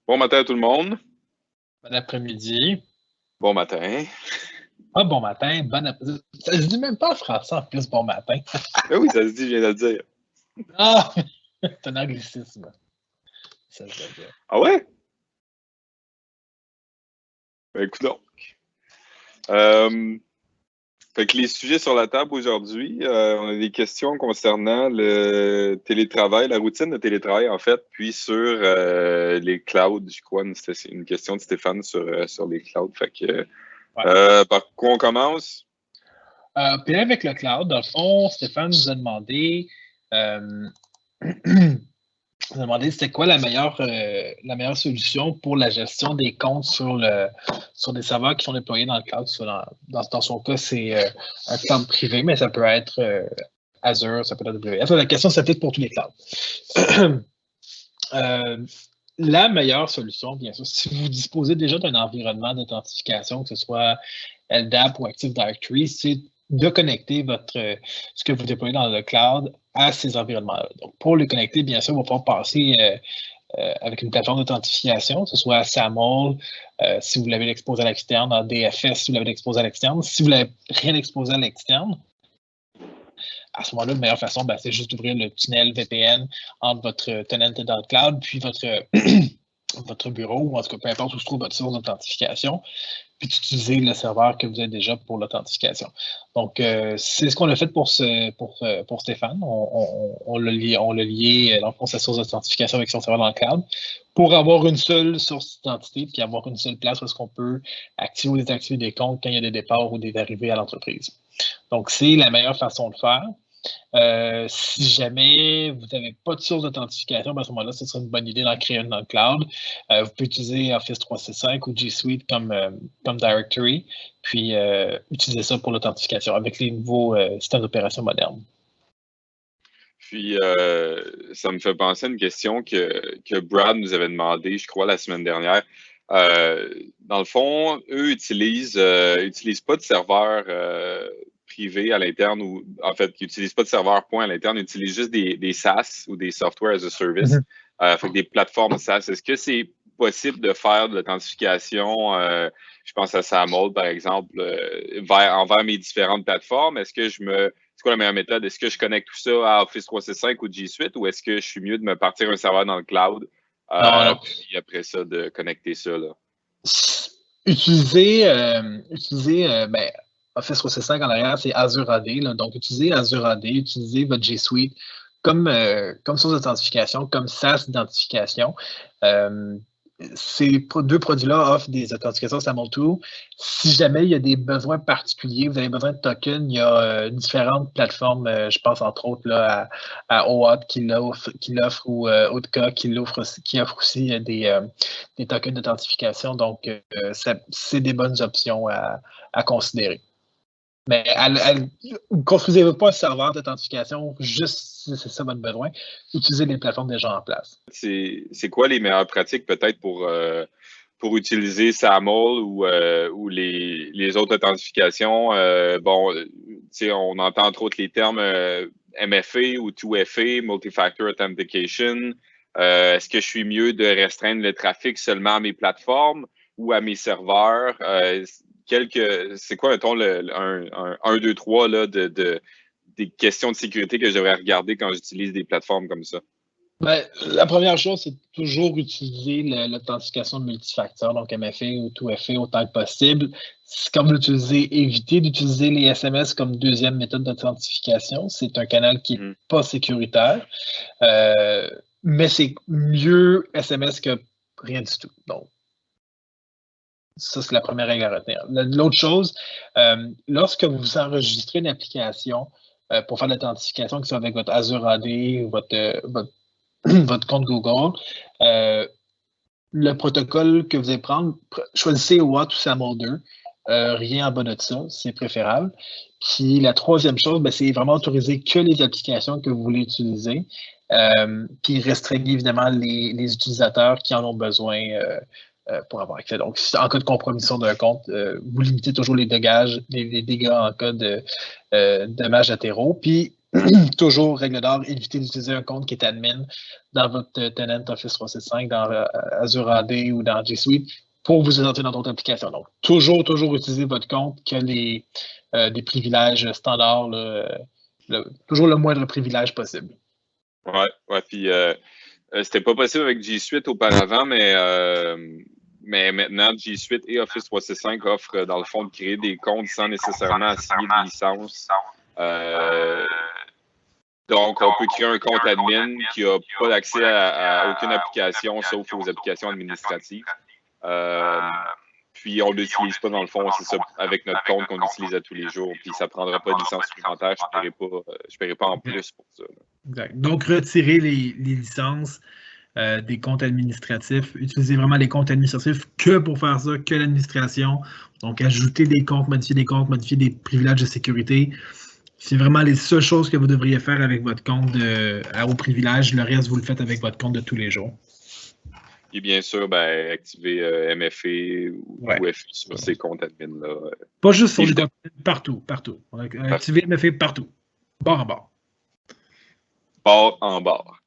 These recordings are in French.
Bon matin à tout le monde. Bon après-midi. Bon matin. Ah, bon matin, bon après-midi. Ça se dit même pas en français en plus, bon matin. Ben oui, ça se dit, je viens de le dire. Ah! C'est un anglicisme. Ça se dit. Ah ouais? Ben écoute donc. Fait que les sujets sur la table aujourd'hui, on a des questions concernant le télétravail, la routine de télétravail en fait, puis sur les clouds, je crois, c'était une question de Stéphane sur les clouds. Fait que, par quoi on commence? Puis là, avec le cloud, dans le fond, Stéphane nous a demandé, c'était quoi la meilleure solution pour la gestion des comptes sur des serveurs qui sont déployés dans le cloud. Dans son cas, c'est un cloud privé, mais ça peut être Azure, ça peut être AWS. La question s'applique pour tous les clouds. La meilleure solution, bien sûr, si vous disposez déjà d'un environnement d'authentification, que ce soit LDAP ou Active Directory, c'est de connecter ce que vous déployez dans le cloud à ces environnements-là. Donc, pour les connecter, bien sûr, il va falloir passer avec une plateforme d'authentification, que ce soit SAML, si vous l'avez exposé à l'externe, en DFS, si vous l'avez exposé à l'externe. Si vous n'avez rien exposé à l'externe, à ce moment-là, la meilleure façon, c'est juste d'ouvrir le tunnel VPN entre votre tenant dans le cloud, puis votre bureau, ou en tout cas, peu importe où se trouve votre source d'authentification, puis d'utiliser le serveur que vous avez déjà pour l'authentification. Donc, c'est ce qu'on a fait pour Stéphane. On l'a lié dans sa source d'authentification avec son serveur dans le cloud pour avoir une seule source d'identité, puis avoir une seule place où est-ce qu'on peut activer ou désactiver des comptes quand il y a des départs ou des arrivées à l'entreprise. Donc, c'est la meilleure façon de faire. Si jamais vous n'avez pas de source d'authentification, à ce moment-là, ce serait une bonne idée d'en créer une dans le cloud. Vous pouvez utiliser Office 365 ou G Suite comme directory, puis utiliser ça pour l'authentification avec les nouveaux systèmes d'opération modernes. Puis, ça me fait penser à une question que Brad nous avait demandé, je crois, la semaine dernière. Dans le fond, eux utilisent pas de serveur privé à l'interne ou, en fait, qui n'utilisent pas de serveur point à l'interne, ils utilisent juste des SaaS ou des Software as a Service, fait que des plateformes SaaS. Est-ce que c'est possible de faire de l'authentification, je pense à SAML, par exemple, envers mes différentes plateformes? C'est quoi la meilleure méthode? Est-ce que je connecte tout ça à Office 365 ou G Suite ou est-ce que je suis mieux de me partir un serveur dans le cloud puis après ça, de connecter ça? Là? Utiliser Office 365 en arrière, c'est Azure AD. Là. Donc, utilisez Azure AD, utilisez votre G Suite comme source d'authentification, comme SaaS d'identification. Ces deux produits-là offrent des authentifications SAML2. Si jamais il y a des besoins particuliers, vous avez besoin de tokens, il y a différentes plateformes, je pense entre autres là, à OAuth qui l'offre ou Authka qui offre aussi des tokens d'authentification. Donc, c'est des bonnes options à considérer. Mais ne construisez pas un serveur d'authentification juste si c'est ça votre besoin. Utilisez les plateformes déjà en place. C'est quoi les meilleures pratiques peut-être pour utiliser SAML ou les autres authentifications? On entend entre autres les termes MFA ou 2FA, Multi-Factor Authentication. Est-ce que je suis mieux de restreindre le trafic seulement à mes plateformes ou à mes serveurs? C'est quoi, mettons, un 1, 2, 3 là, des questions de sécurité que je devrais regarder quand j'utilise des plateformes comme ça? La première chose, c'est toujours utiliser l'authentification multifacteur, donc MFA ou 2FA autant que possible. Comme éviter d'utiliser les SMS comme deuxième méthode d'authentification. C'est un canal qui n'est pas sécuritaire, mais c'est mieux SMS que rien du tout. Donc, ça, c'est la première règle à retenir. L'autre chose, lorsque vous enregistrez une application pour faire l'authentification, que ce soit avec votre Azure AD ou votre compte Google, le protocole que vous allez prendre, choisissez OAuth ou SAML2. Rien en bas de ça, c'est préférable. Puis la troisième chose, c'est vraiment autoriser que les applications que vous voulez utiliser. Puis restreindre évidemment les utilisateurs qui en ont besoin pour avoir accès. Donc, en cas de compromission d'un compte, vous limitez toujours les dégâts en cas de dommages latéraux. Puis, toujours, règle d'or, évitez d'utiliser un compte qui est admin dans votre tenant Office 365, dans Azure AD ou dans G Suite pour vous entrer dans d'autres applications. Donc, toujours utiliser votre compte qui a des privilèges standards, toujours le moindre privilège possible. Ouais, puis c'était pas possible avec G Suite auparavant, mais maintenant, G Suite et Office 365 offrent, dans le fond, de créer des comptes sans nécessairement assigner de licence. Donc, on peut créer un compte admin qui n'a pas accès à aucune application, sauf aux applications administratives. Puis, on ne l'utilise pas, dans le fond, c'est ça, avec notre compte qu'on utilise à tous les jours. Puis, ça ne prendra pas de licence supplémentaire. Je ne paierai pas en plus pour ça. Exact. Donc, retirer les licences des comptes administratifs. Utilisez vraiment les comptes administratifs que pour faire ça, que l'administration. Donc, ajouter des comptes, modifier des privilèges de sécurité. C'est vraiment les seules choses que vous devriez faire avec votre compte au privilège. Le reste, vous le faites avec votre compte de tous les jours. Et bien sûr, activer MFA ou FI sur ces comptes admin-là. Pas juste sur les comptes, partout. Activer MFA partout. Bord en bord. Bord en bord.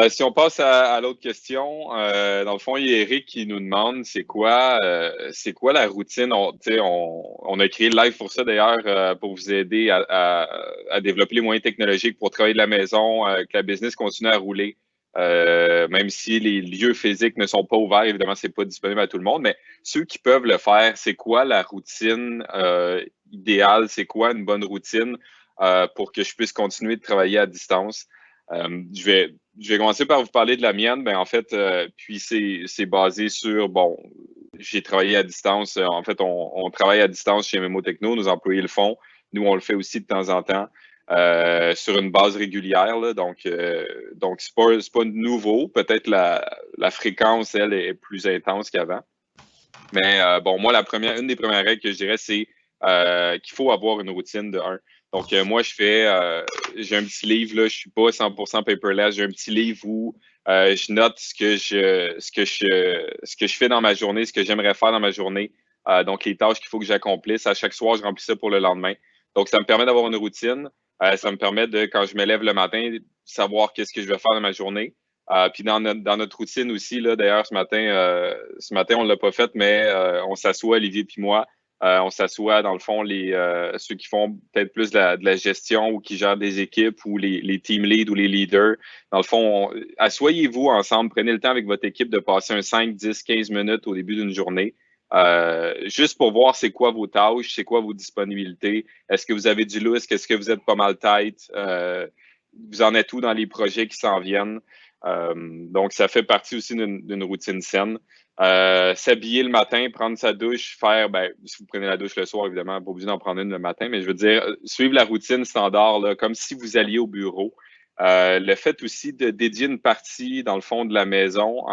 Si on passe à l'autre question, dans le fond, il y a Eric qui nous demande c'est quoi la routine. On a créé le live pour ça d'ailleurs, pour vous aider à développer les moyens technologiques pour travailler de la maison, que la business continue à rouler. Même si les lieux physiques ne sont pas ouverts, évidemment, c'est pas disponible à tout le monde, mais ceux qui peuvent le faire, c'est quoi la routine idéale? C'est quoi une bonne routine pour que je puisse continuer de travailler à distance? Je vais commencer par vous parler de la mienne. En fait, puis c'est basé sur, j'ai travaillé à distance. En fait, on travaille à distance chez Memo Techno. Nos employés le font. Nous, on le fait aussi de temps en temps sur une base régulière. Là. Donc c'est pas nouveau. Peut-être la fréquence, elle, est plus intense qu'avant. Mais moi, une des premières règles que je dirais, c'est qu'il faut avoir une routine de 1. Donc, moi, j'ai un petit livre, là, je suis pas 100% paperless, j'ai un petit livre où je note ce que je fais dans ma journée, ce que j'aimerais faire dans ma journée. Donc, les tâches qu'il faut que j'accomplisse. À chaque soir, je remplis ça pour le lendemain. Donc, ça me permet d'avoir une routine. Ça me permet de, quand je me lève le matin, savoir qu'est-ce que je vais faire dans ma journée. Puis dans notre routine aussi, là, d'ailleurs, ce matin, on ne l'a pas fait, mais on s'assoit, Olivier puis moi. On s'assoit, dans le fond, ceux qui font peut-être plus de la gestion ou qui gèrent des équipes ou les team leads ou les leaders. Dans le fond, asseyez-vous ensemble, prenez le temps avec votre équipe de passer un 5, 10, 15 minutes au début d'une journée. Juste pour voir c'est quoi vos tâches, c'est quoi vos disponibilités. Est-ce que vous avez du lousse? Est-ce que vous êtes pas mal tight? Vous en êtes où dans les projets qui s'en viennent? Donc, ça fait partie aussi d'une routine saine. S'habiller le matin, prendre sa douche, si vous prenez la douche le soir, évidemment, pas obligé d'en prendre une le matin, mais je veux dire, suivre la routine standard, là, comme si vous alliez au bureau. Le fait aussi de dédier une partie, dans le fond, de la maison,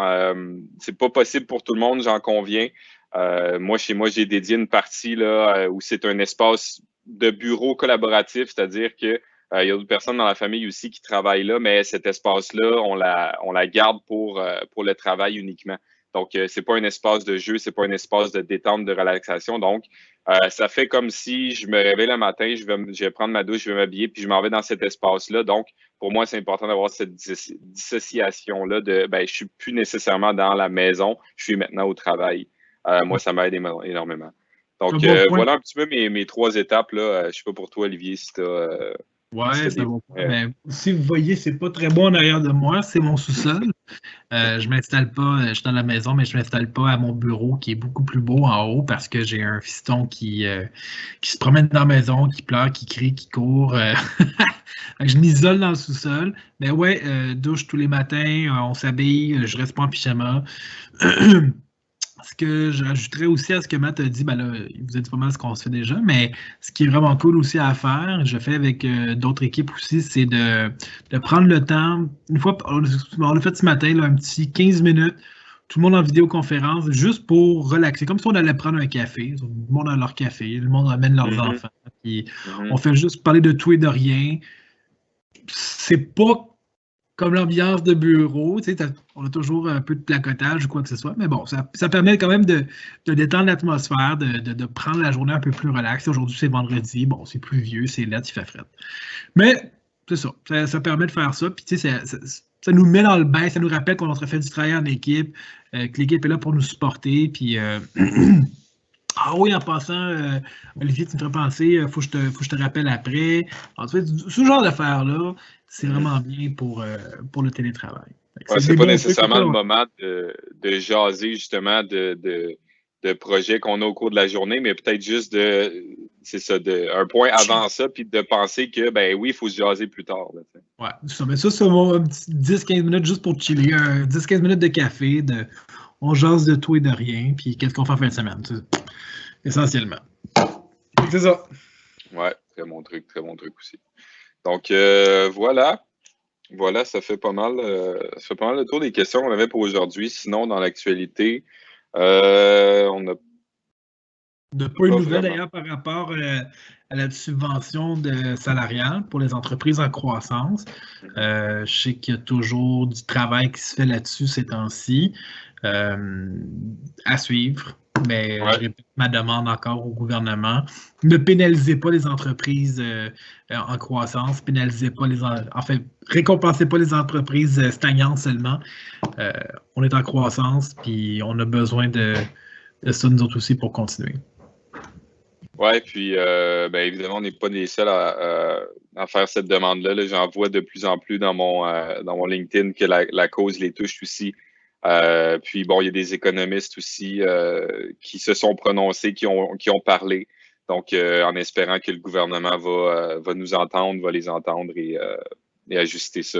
c'est pas possible pour tout le monde, j'en conviens. Moi, chez moi, j'ai dédié une partie là, où c'est un espace de bureau collaboratif, c'est-à-dire que il y a d'autres personnes dans la famille aussi qui travaillent là, mais cet espace-là, on la garde pour le travail uniquement. Donc, c'est pas un espace de jeu, c'est pas un espace de détente, de relaxation. Donc, ça fait comme si je me réveille le matin, je vais prendre ma douche, je vais m'habiller, puis je m'en vais dans cet espace-là. Donc, pour moi, c'est important d'avoir cette dissociation-là de, je suis plus nécessairement dans la maison, je suis maintenant au travail. Moi, ça m'aide énormément. Donc, voilà un petit peu mes 3 étapes. Là. Je ne sais pas pour toi, Olivier, si tu as... c'est un bon point. Mais si vous voyez, c'est pas très bon en arrière de moi, c'est mon sous-sol. Je m'installe pas, je suis dans la maison, mais je m'installe pas à mon bureau qui est beaucoup plus beau en haut parce que j'ai un fiston qui se promène dans la maison, qui pleure, qui crie, qui court. Je m'isole dans le sous-sol. Mais ouais, douche tous les matins, on s'habille, je reste pas en pyjama. Ce que je rajouterais aussi à ce que Matt a dit, là, il vous a dit pas mal ce qu'on se fait déjà, mais ce qui est vraiment cool aussi à faire, je fais avec d'autres équipes aussi, c'est de prendre le temps. Une fois, on l'a fait ce matin, là, un petit 15 minutes, tout le monde en vidéoconférence, juste pour relaxer, comme si on allait prendre un café. Tout le monde a leur café, le monde amène leurs enfants. Puis on fait juste parler de tout et de rien. C'est pas comme l'ambiance de bureau, on a toujours un peu de placotage ou quoi que ce soit, mais bon, ça permet quand même de détendre l'atmosphère, de prendre la journée un peu plus relaxe. Aujourd'hui, c'est vendredi, bon, c'est pluvieux, c'est laid, il fait frais. Mais c'est ça. Ça permet de faire ça. Puis, tu sais, ça nous met dans le bain, ça nous rappelle qu'on a fait du travail en équipe, que l'équipe est là pour nous supporter. Puis, ah oui, en passant, Olivier, tu me ferais penser, il faut que je te rappelle après. En fait, ce genre d'affaires-là, c'est vraiment bien pour le télétravail. Ouais, c'est pas nécessairement le moment de jaser justement de projets qu'on a au cours de la journée, mais peut-être juste un point avant ça, puis de penser que, ben oui, il faut se jaser plus tard. Là, ouais, ça, mais ça, c'est mon 10-15 minutes juste pour chiller, 10-15 minutes de café, on jase de tout et de rien, puis qu'est-ce qu'on fait en fin de semaine, essentiellement. C'est ça. Ouais, très bon truc aussi. Donc, voilà. Voilà, ça fait pas mal le tour des questions qu'on avait pour aujourd'hui. Sinon, dans l'actualité, on a pas une nouvelle d'ailleurs par rapport à la subvention salariale pour les entreprises en croissance. Je sais qu'il y a toujours du travail qui se fait là-dessus ces temps-ci. À suivre. Mais je répète ma demande encore au gouvernement. Ne pénalisez pas les entreprises en croissance, récompensez pas les entreprises stagnantes seulement. On est en croissance, puis on a besoin de ça nous autres aussi pour continuer. Oui, puis ben, évidemment, on n'est pas les seuls à faire cette demande-là. Là. J'en vois de plus en plus dans mon LinkedIn que la cause les touche aussi. Puis bon, il y a des économistes aussi qui se sont prononcés, qui ont parlé. Donc, en espérant que le gouvernement va nous entendre, va les entendre et ajuster ça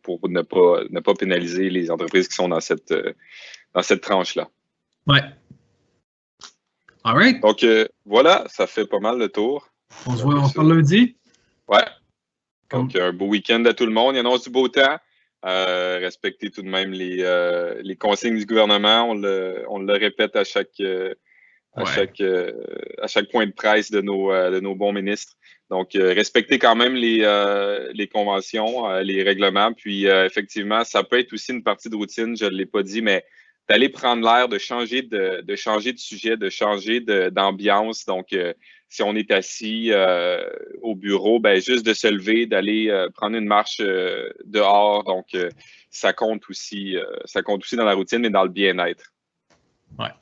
pour ne pas pénaliser les entreprises qui sont dans cette tranche-là. Ouais. All right. Donc, voilà, ça fait pas mal le tour. On se parle lundi? Ouais. Donc, un beau week-end à tout le monde. Il annonce du beau temps. Respectez tout de même les consignes du gouvernement. On le répète à chaque point de presse de nos bons ministres. Donc, respectez quand même les conventions, les règlements. Puis, effectivement, ça peut être aussi une partie de routine, je ne l'ai pas dit, mais d'aller prendre l'air, de changer de sujet, de changer d'ambiance. Donc, si on est assis au bureau, ben juste de se lever, d'aller prendre une marche dehors. Donc, ça compte aussi dans la routine et dans le bien-être. Ouais.